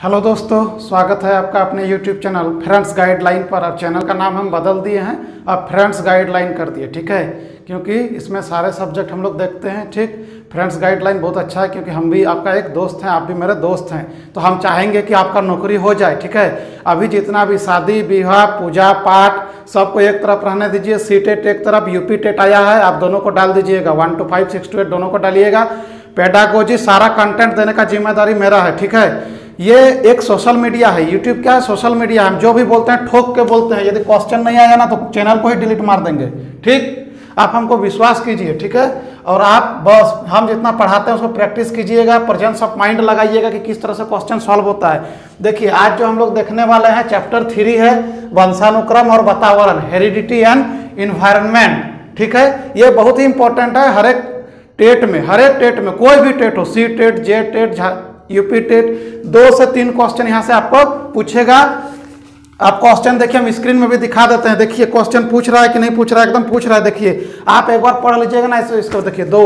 Hello दोस्तों, स्वागत है आपका अपने यूट्यूब चैनल फ्रेंड्स गाइडलाइन पर। अब चैनल का नाम हम बदल दिए हैं, अब फ्रेंड्स गाइडलाइन कर दिए, ठीक है। क्योंकि इसमें सारे सब्जेक्ट हम लोग देखते हैं, ठीक। फ्रेंड्स गाइडलाइन बहुत अच्छा है क्योंकि हम भी आपका एक दोस्त हैं, आप भी मेरे दोस्त हैं, तो हम चाहेंगे कि आपका नौकरी हो जाए, ठीक है। अभी जितना भी शादी विवाह पूजा पाठ सबको एक तरफ रहने दीजिए। सीटेट एक तरफ, यूपी टेट आया है, आप दोनों को डाल दीजिएगा, 1 to 5 6 to 8 दोनों को डालिएगा। पेडागोजी सारा कंटेंट देने का जिम्मेदारी मेरा है, ठीक है। ये एक सोशल मीडिया है, यूट्यूब क्या है, सोशल मीडिया। हम जो भी बोलते हैं ठोक के बोलते हैं, यदि क्वेश्चन नहीं आया ना तो चैनल को ही डिलीट मार देंगे, ठीक। आप हमको विश्वास कीजिए, ठीक है। और आप बस हम जितना पढ़ाते हैं उसको प्रैक्टिस कीजिएगा, प्रेजेंस ऑफ माइंड लगाइएगा कि किस तरह से क्वेश्चन सॉल्व होता है। देखिए आज जो हम लोग देखने वाले हैं चैप्टर 3 है वंशानुक्रम और वातावरण, हेरिडिटी एंड इन्वायरमेंट, ठीक है। ये बहुत ही इंपॉर्टेंट है हर एक टेट में, कोई भी टेट हो, सी टेट, जे टेट, यूपी टेट, 2 से 3 क्वेश्चन यहाँ से आपको पूछेगा। आप क्वेश्चन देखिए, हम स्क्रीन में भी दिखा देते हैं। देखिए क्वेश्चन पूछ रहा है कि नहीं पूछ रहा है, एकदम पूछ रहा है। देखिए आप एक बार पढ़ लीजिएगा ना इसको देखिए, 2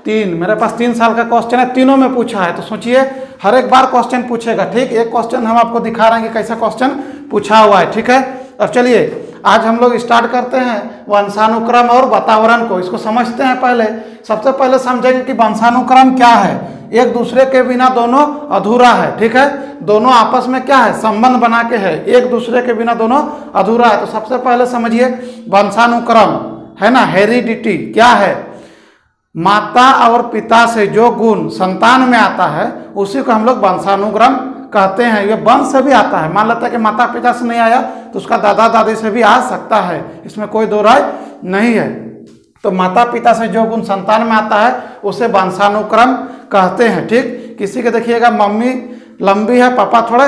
3 मेरे पास 3 साल का क्वेश्चन है, तीनों में पूछा है। तो सोचिए हर एक बार क्वेश्चन पूछेगा, ठीक। एक क्वेश्चन हम आपको दिखा रहे हैं कि कैसा क्वेश्चन पूछा हुआ है, ठीक है। और चलिए आज हम लोग स्टार्ट करते हैं वंशानुक्रम और वातावरण को। इसको समझते हैं। पहले सबसे पहले समझेंगे कि वंशानुक्रम क्या है। एक दूसरे के बिना दोनों अधूरा है, ठीक है। दोनों आपस में क्या है, संबंध बना के है, एक दूसरे के बिना दोनों अधूरा है। तो सबसे पहले समझिए वंशानुक्रम है ना, हेरिडिटी क्या है। माता और पिता से जो गुण संतान में आता है उसी को हम लोग वंशानुक्रम कहते हैं। ये वंश से भी आता है, मान लेता है कि माता पिता से नहीं आया तो उसका दादा दादी से भी आ सकता है, इसमें कोई दो राय नहीं है। तो माता पिता से जो गुण संतान में आता है उसे वंशानुक्रम कहते हैं, ठीक। किसी के देखिएगा मम्मी लंबी है, पापा थोड़े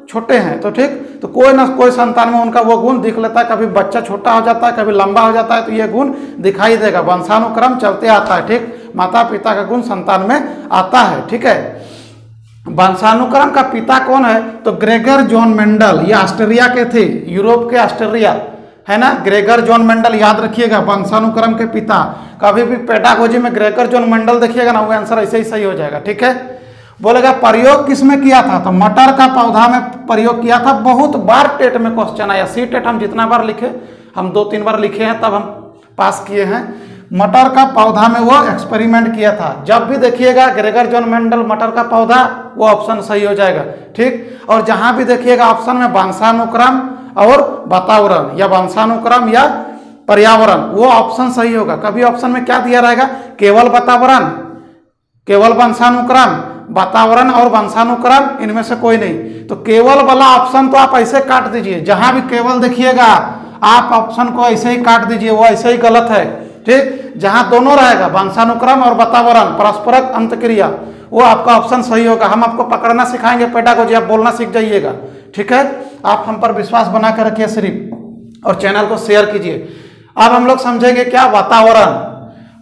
छोटे हैं, तो ठीक, तो कोई ना कोई संतान में उनका वो गुण दिख लेता है। कभी बच्चा छोटा हो जाता है, कभी लंबा हो जाता है, तो ये गुण दिखाई देगा। वंशानुक्रम चलते आता है, ठीक। माता पिता का गुण संतान में आता है, ठीक है। वंशानुक्रम का पिता कौन है, तो ग्रेगर जॉन मेंडल, ये ऑस्ट्रिया के थे, यूरोप के ऑस्ट्रिया है ना। ग्रेगर जॉन मेंडल याद रखिएगा, वंशानुक्रम के पिता। कभी भी पेडागोजी में ग्रेगर जॉन मेंडल देखिएगा ना, वो आंसर ऐसे ही सही हो जाएगा, ठीक है। बोलेगा प्रयोग किसमें किया था, तो मटर का पौधा में प्रयोग किया था। बहुत बार टेट में क्वेश्चन आया, सी टेट हम जितना बार लिखे, हम 2-3 बार लिखे हैं तब हम पास किए हैं। मटर का पौधा में वो एक्सपेरिमेंट किया था। जब भी देखिएगा ग्रेगर जॉन मेंडल मटर का पौधा, वो ऑप्शन सही हो जाएगा, ठीक। और जहां भी देखिएगा ऑप्शन में वंशानुक्रम और वातावरण या वंशानुक्रम या पर्यावरण, वो ऑप्शन सही होगा। कभी ऑप्शन में क्या दिया रहेगा, केवल वातावरण, केवल वंशानुक्रम, वातावरण और वंशानुक्रम, इनमें से कोई नहीं। तो केवल वाला ऑप्शन तो आप ऐसे काट दीजिए, जहां भी केवल देखिएगा आप ऑप्शन को ऐसे ही काट दीजिए, वो ऐसे ही गलत है, ठीक। जहां दोनों रहेगा वंशानुक्रम और वातावरण परस्परक अंतक्रिया, वो आपका ऑप्शन सही होगा। हम आपको पकड़ना सिखाएंगे पेडागोजी, आप बोलना सीख जाइएगा, ठीक है। आप हम पर विश्वास बना कर रखिए सिर्फ, और चैनल को शेयर कीजिए। अब हम लोग समझेंगे क्या वातावरण।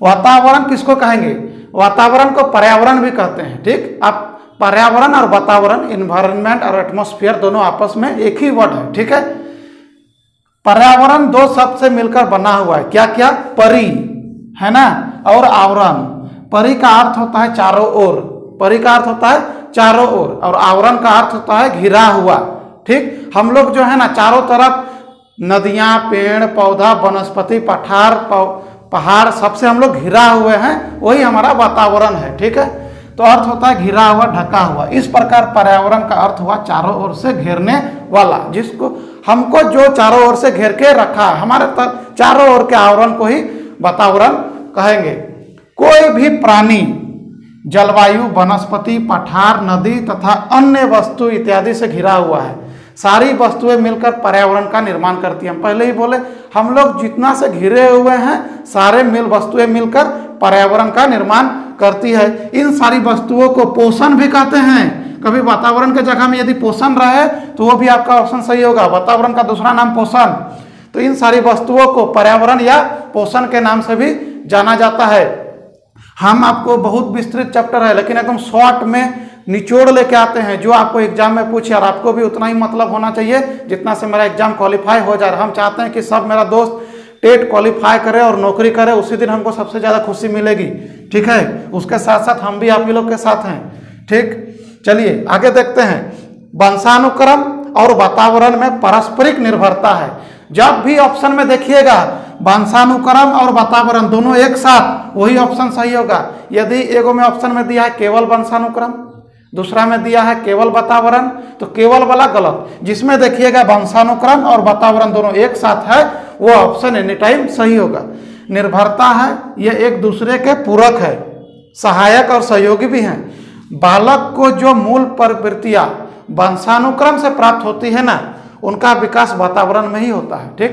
वातावरण किसको कहेंगे, वातावरण को पर्यावरण भी कहते हैं, ठीक। आप पर्यावरण और वातावरण, इन्वायरमेंट और एटमॉस्फेयर दोनों आपस में एक ही वर्ड है, ठीक है। पर्यावरण 2 शब्द से मिलकर बना हुआ है, क्या क्या, परि है ना और आवरण। परि का अर्थ होता है चारों ओर, परि का अर्थ होता है चारों ओर, और आवरण का अर्थ होता है घिरा हुआ, ठीक। हम लोग जो है ना चारों तरफ नदियां, पेड़ पौधा, वनस्पति, पहाड़ सबसे हम लोग घिरा हुए हैं, वही हमारा वातावरण है, ठीक है। तो अर्थ होता है घिरा हुआ, ढका हुआ। इस प्रकार पर्यावरण का अर्थ हुआ चारों ओर से घेरने वाला, जिसको हमको जो चारों ओर से घेर के रखा है, हमारे चारों ओर के आवरण को ही वातावरण कहेंगे। कोई भी प्राणी जलवायु, वनस्पति, पठार, नदी तथा अन्य वस्तु इत्यादि से घिरा हुआ है। सारी वस्तुएं मिलकर पर्यावरण का निर्माण करती हैं। हम पहले ही बोले, हम लोग जितना से घिरे हुए हैं सारे वस्तुएं मिलकर पर्यावरण का निर्माण करती है। इन सारी वस्तुओं को पोषण भी कहते हैं। कभी वातावरण के जगह में यदि पोषण रहे तो वो भी आपका ऑप्शन सही होगा, वातावरण का दूसरा नाम पोषण। तो इन सारी वस्तुओं को पर्यावरण या पोषण के नाम से भी जाना जाता है। हम आपको बहुत विस्तृत चैप्टर है, लेकिन एकदम शॉर्ट में निचोड़ लेके आते हैं, जो आपको एग्जाम में पूछे, और आपको भी उतना ही मतलब होना चाहिए जितना से मेरा एग्जाम क्वालिफाई हो जाए। हम चाहते हैं कि सब मेरा दोस्त टेट क्वालिफाई करे और नौकरी करे, उसी दिन हमको सबसे ज़्यादा खुशी मिलेगी, ठीक है। उसके साथ साथ हम भी आप ही लोग के साथ हैं, ठीक। चलिए आगे देखते हैं। वंशानुक्रम और वातावरण में पारस्परिक निर्भरता है। जब भी ऑप्शन में देखिएगा वंशानुक्रम और वातावरण दोनों एक साथ, वही ऑप्शन सही होगा। यदि एगो में ऑप्शन में दिया है केवल वंशानुक्रम, दूसरा में दिया है केवल वातावरण, तो केवल वाला गलत। जिसमें देखिएगा वंशानुक्रम और वातावरण दोनों एक साथ है, वो ऑप्शन एनी टाइम सही होगा। निर्भरता है, ये एक दूसरे के पूरक है, सहायक और सहयोगी भी हैं। बालक को जो मूल प्रवृत्तियां वंशानुक्रम से प्राप्त होती है ना, उनका विकास वातावरण में ही होता है। ठीक,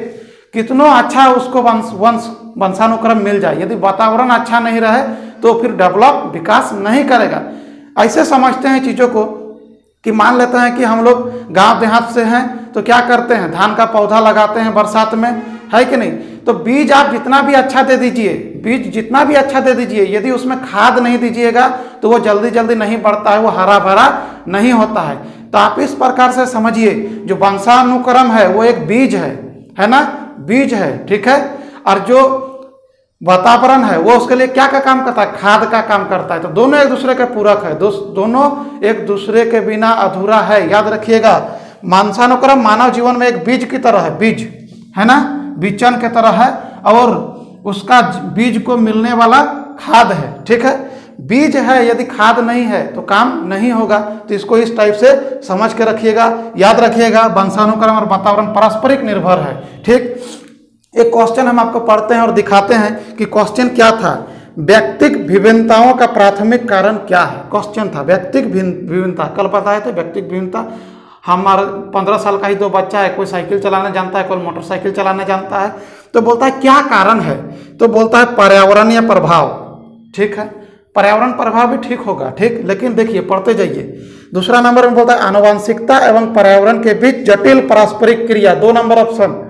कितना अच्छा उसको वंशानुक्रम मिल जाए, यदि वातावरण अच्छा नहीं रहे तो फिर डेवलप विकास नहीं करेगा। ऐसे समझते हैं चीज़ों को कि मान लेते हैं कि हम लोग गांव देहात से हैं, तो क्या करते हैं, धान का पौधा लगाते हैं बरसात में, है कि नहीं। तो बीज आप जितना भी अच्छा दे दीजिए, बीज जितना भी अच्छा दे दीजिए, यदि उसमें खाद नहीं दीजिएगा तो वो जल्दी जल्दी नहीं बढ़ता है, वो हरा भरा नहीं होता है। तो आप इस प्रकार से समझिए, जो वंशानुक्रम है वो एक बीज है ना, बीज है, ठीक है। और जो वातावरण है वो उसके लिए क्या का काम करता है, खाद का काम करता है। तो दोनों एक दूसरे के पूरक है, दोनों एक दूसरे के बिना अधूरा है। याद रखिएगा, वंशानुक्रम मानव जीवन में एक बीज की तरह है, बीज है ना, बीजन की तरह है, और उसका बीज को मिलने वाला खाद है। ठीक है, बीज है, यदि खाद नहीं है तो काम नहीं होगा। तो इसको इस टाइप से समझ के रखिएगा, याद रखिएगा, वंशानुक्रम और वातावरण पारस्परिक निर्भर है। ठीक, एक क्वेश्चन हम आपको पढ़ते हैं और दिखाते हैं कि क्वेश्चन क्या था। व्यक्तिक विभिन्नताओं का प्राथमिक कारण क्या है, क्वेश्चन था व्यक्तिक विभिन्नता। कल बताए थे व्यक्तिक विभिन्नता। हमारा 15 साल का ही दो बच्चा है, कोई साइकिल चलाना जानता है, कोई मोटरसाइकिल चलाना जानता है, तो बोलता है क्या कारण है, तो बोलता है पर्यावरणीय प्रभाव। ठीक है, पर्यावरण प्रभाव भी ठीक होगा, ठीक, लेकिन देखिए पढ़ते जाइए। दूसरा नंबर में बोलता है आनुवंशिकता एवं पर्यावरण के बीच जटिल पारस्परिक क्रिया, 2 नंबर ऑप्शन।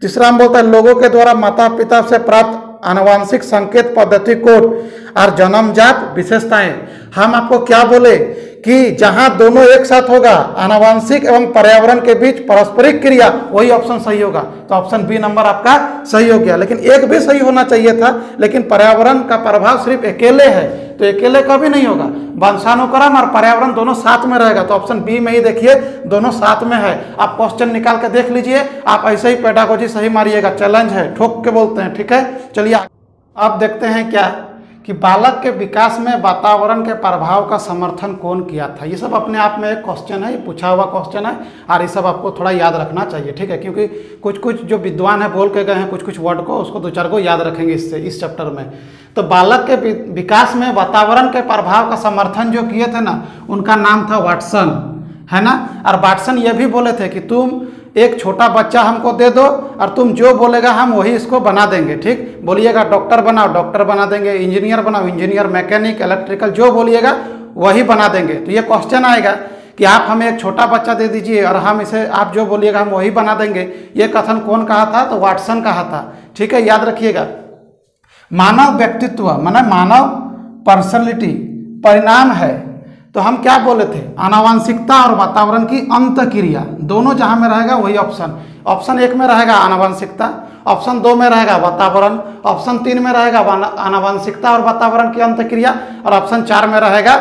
तीसरा में बोलता है लोगों के द्वारा माता पिता से प्राप्त आनुवंशिक संकेत पद्धति कोड और जन्मजात विशेषताएं। हम आपको क्या बोले कि जहां दोनों एक साथ होगा, आनुवंशिक एवं पर्यावरण के बीच पारस्परिक क्रिया, वही ऑप्शन सही होगा। तो ऑप्शन बी नंबर आपका सही हो गया, लेकिन एक भी सही होना चाहिए था, लेकिन पर्यावरण का प्रभाव सिर्फ अकेले है, तो अकेले कभी नहीं होगा। वंशानुक्रम और पर्यावरण दोनों साथ में रहेगा, तो ऑप्शन बी में ही देखिए दोनों साथ में है। आप क्वेश्चन निकाल के देख लीजिए, आप ऐसे ही पेडागोजी सही मारिएगा, चैलेंज है, ठोक के बोलते हैं। ठीक है, चलिए अब देखते हैं क्या कि बालक के विकास में वातावरण के प्रभाव का समर्थन कौन किया था। ये सब अपने आप में एक क्वेश्चन है, ये पूछा हुआ क्वेश्चन है, और ये सब आपको थोड़ा याद रखना चाहिए। ठीक है, क्योंकि कुछ कुछ जो विद्वान है बोल के गए हैं कुछ कुछ वर्ड को, उसको 2-4 को याद रखेंगे इससे, इस चैप्टर में। तो बालक के विकास में वातावरण के प्रभाव का समर्थन जो किए थे ना, उनका नाम था वाटसन, है ना। और वाटसन ये भी बोले थे कि तुम एक छोटा बच्चा हमको दे दो और तुम जो बोलेगा हम वही इसको बना देंगे। ठीक, बोलिएगा डॉक्टर बनाओ, डॉक्टर बना देंगे, इंजीनियर बनाओ, इंजीनियर, मैकेनिक, इलेक्ट्रिकल, जो बोलिएगा वही बना देंगे। तो ये क्वेश्चन आएगा कि आप हमें एक छोटा बच्चा दे दीजिए और हम इसे, आप जो बोलिएगा हम वही बना देंगे। ये कथन कौन कहा था, तो वाटसन कहा था। ठीक है, याद रखिएगा। मानव व्यक्तित्व माने मानव पर्सनैलिटी परिणाम है, तो हम क्या बोले थे, आनुवंशिकता और वातावरण की अंतःक्रिया, दोनों जहां में रहेगा वही ऑप्शन। ऑप्शन 1 में रहेगा आनुवंशिकता, ऑप्शन 2 में रहेगा वातावरण, ऑप्शन 3 में रहेगा आनुवंशिकता और वातावरण की अंतःक्रिया, और ऑप्शन 4 में रहेगा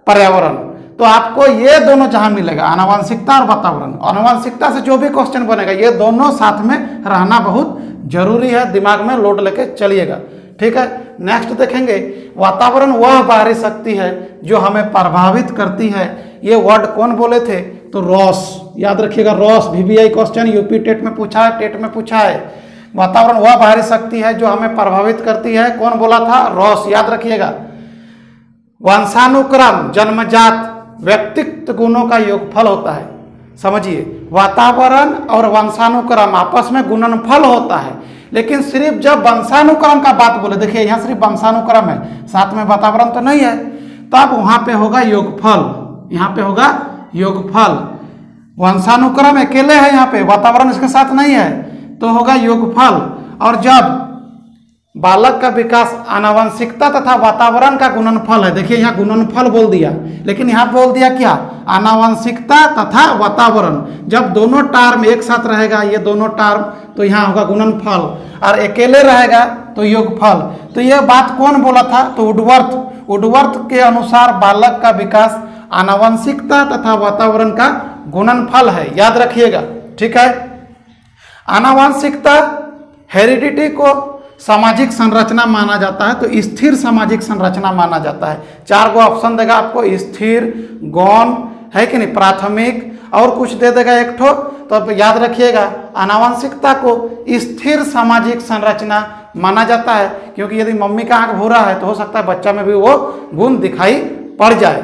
पर्यावरण। तो आपको ये दोनों जहां मिलेगा, आनुवंशिकता और वातावरण, आनुवंशिकता से जो भी क्वेश्चन बनेगा ये दोनों साथ में रहना बहुत जरूरी है, दिमाग में लोड लेके चलिएगा। ठीक है, नेक्स्ट देखेंगे, वातावरण वह बाहरी शक्ति है जो हमें प्रभावित करती है। ये वर्ड कौन बोले थे, तो रॉस। याद रखिएगा, Ross, VBI question UP TET में पूछा है, टेट में पूछा है। वातावरण वह बाहरी शक्ति है जो हमें प्रभावित करती है, कौन बोला था, रॉस। याद रखिएगा, वंशानुक्रम जन्मजात व्यक्तित्व गुणों का योगफल होता है। समझिए, वातावरण और वंशानुक्रम आपस में गुणनफल होता है, लेकिन सिर्फ जब वंशानुक्रम का बात बोले, देखिए यहाँ सिर्फ वंशानुक्रम है, साथ में वातावरण तो नहीं है, तब वहां पे होगा योगफल, यहाँ पे होगा योगफल। वंशानुक्रम अकेले है, यहाँ पे वातावरण इसके साथ नहीं है, तो होगा योगफल। और जब बालक का विकास आनुवंशिकता तथा वातावरण का गुणनफल है, देखिए यहाँ गुणनफल बोल दिया, लेकिन यहाँ बोल दिया क्या, आनुवंशिकता तथा वातावरण। जब दोनों टर्म एक साथ रहेगा, ये दोनों टर्म, तो यहाँ होगा गुणनफल, और अकेले रहेगा तो योगफल। तो यह बात कौन बोला था, तो वुडवर्थ के अनुसार बालक का विकास आनुवंशिकता तथा वातावरण का गुणनफल है, याद रखिएगा, ठीक है। आनुवंशिकता हेरिडिटी को सामाजिक संरचना माना जाता है, तो स्थिर सामाजिक संरचना माना जाता है। 4 गो ऑप्शन देगा आपको, स्थिर, गौण, है कि नहीं, प्राथमिक, और कुछ दे देगा एक ठो। तो अब याद रखिएगा आनुवंशिकता को स्थिर सामाजिक संरचना माना जाता है, क्योंकि यदि मम्मी का आंख भूरा है तो हो सकता है बच्चा में भी वो गुण दिखाई पड़ जाए।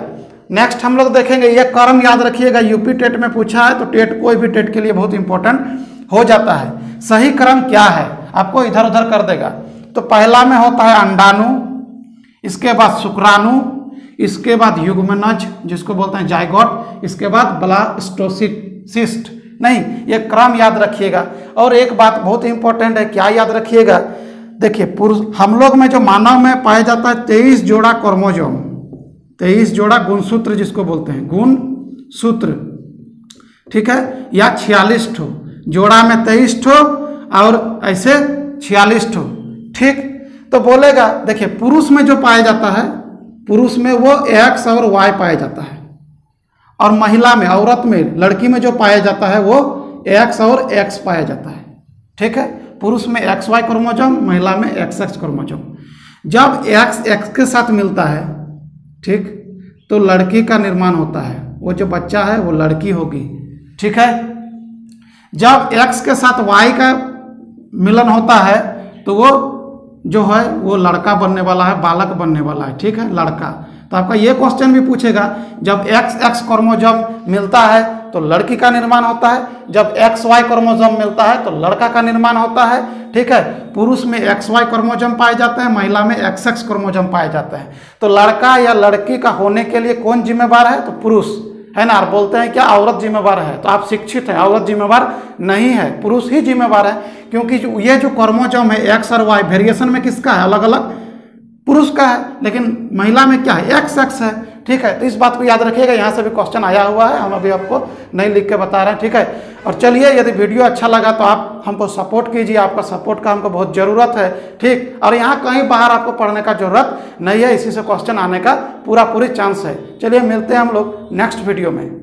नेक्स्ट हम लोग देखेंगे, ये क्रम याद रखिएगा, यूपी टेट में पूछा है, तो टेट कोई भी टेट के लिए बहुत इंपॉर्टेंट हो जाता है। सही क्रम क्या है आपको इधर उधर कर देगा। तो पहला में होता है अंडाणु, इसके बाद शुक्राणु, इसके बाद युग्मनज जिसको बोलते हैं जाइगोट, इसके बाद ब्लास्टोसिस्ट। नहीं, ये क्रम याद रखिएगा। और एक बात बहुत इंपॉर्टेंट है, क्या याद रखिएगा, देखिए पुरुष हम लोग में जो मानव में पाया जाता है 23 जोड़ा क्रोमोसोम, 23 जोड़ा गुणसूत्र जिसको बोलते हैं गुणसूत्र, ठीक है, या 46 ठो जोड़ा में 23 ठो और ऐसे 46 ठो, ठीक। तो बोलेगा देखिए पुरुष में जो पाया जाता है, पुरुष में वो X और Y पाया जाता है, और महिला में, औरत में, लड़की में जो पाया जाता है वो X और X पाया जाता है, ठीक है। पुरुष में XY क्रोमोसोम, महिला में XX क्रोमोसोम। जब X के साथ मिलता है, ठीक, तो लड़की का निर्माण होता है, वो जो बच्चा है वो लड़की होगी, ठीक है। जब X के साथ Y का मिलन होता है तो वो जो है वो लड़का बनने वाला है, बालक बनने वाला है, ठीक है, लड़का। तो आपका ये क्वेश्चन भी पूछेगा, जब XX क्रोमोसोम मिलता है तो लड़की का निर्माण होता है, जब XY क्रोमोसोम मिलता है तो लड़का का निर्माण होता है, ठीक है। पुरुष में XY क्रोमोसोम पाए जाते हैं, महिला में XX क्रोमोसोम पाए जाते हैं। तो लड़का या लड़की का होने के लिए कौन जिम्मेवार है, तो पुरुष है ना। और बोलते हैं क्या औरत जिम्मेवार है, तो आप शिक्षित हैं, औरत जिम्मेवार नहीं है, पुरुष ही जिम्मेवार है, क्योंकि ये जो क्रोमोसोम है X और Y वेरिएशन में किसका है, अलग अलग पुरुष का है, लेकिन महिला में क्या है, XX है, ठीक है। तो इस बात को याद रखिएगा, यहाँ से भी क्वेश्चन आया हुआ है, हम अभी आपको नहीं लिख के बता रहे हैं, ठीक है। और चलिए, यदि वीडियो अच्छा लगा तो आप हमको सपोर्ट कीजिए, आपका सपोर्ट का हमको बहुत ज़रूरत है, ठीक। और यहाँ कहीं बाहर आपको पढ़ने का जरूरत नहीं है, इसी से क्वेश्चन आने का पूरा चांस है। चलिए मिलते हैं हम लोग नेक्स्ट वीडियो में।